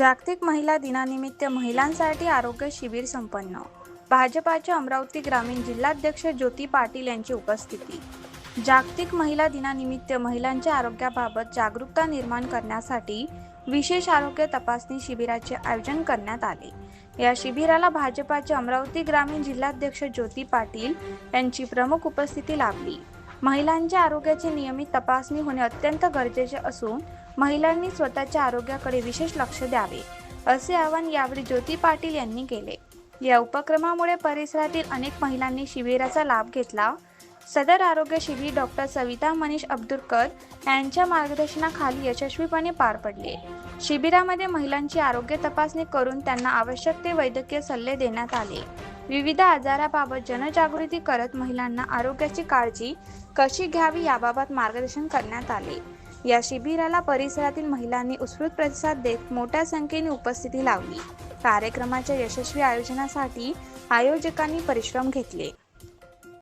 जागतिक महिला दिनानिमित्त महिलांसाठी आरोग्य शिबिर संपन्न. भाजपाच्या अमरावती ग्रामीण जिल्हाध्यक्ष ज्योती पाटील यांची उपस्थिती. जागतिक महिला दिनानिमित्त महिलांच्या आरोग्याबाबत जागरूकता निर्माण करण्यासाठी विशेष आरोग्य तपासणी शिबिराचे आयोजन करण्यात आले. या शिबिराला भाजपाचे अमरावती ग्रामीण जिल्हाध्यक्ष ज्योती पाटील यांची प्रमुख उपस्थिती लाभली. महिलांच्या आरोग्याची नियमित तपासणी होणे अत्यंत गरजेचे असून महिलांनी स्वतःच्या आरोग्याकडे विशेष लक्ष द्यावे, असे आवाहन यावेळी ज्योती पाटील यांनी केले. या उपक्रमामुळे परिसरातील अनेक महिलांनी शिबिराचा लाभ घेतला. सदर आरोग्य शिबिर डॉक्टर सविता मनीष अब्दुरकर यांच्या मार्गदर्शनाखाली यशस्वीपणे पार पडले. शिबिरामध्ये महिलांची आरोग्य तपासणी करून त्यांना आवश्यक ते वैद्यकीय सल्ले देण्यात आले. विविध आजाराबाबत जनजागृती करत महिलांना आरोग्याची काळजी कशी घ्यावी याबाबत मार्गदर्शन करण्यात आले. या शिबिराला परिसरातील महिलांनी उत्स्फूर्त प्रतिसाद देत मोठ्या संख्येने उपस्थिती लावली. कार्यक्रमाच्या यशस्वी आयोजनासाठी आयोजकांनी परिश्रम घेतले.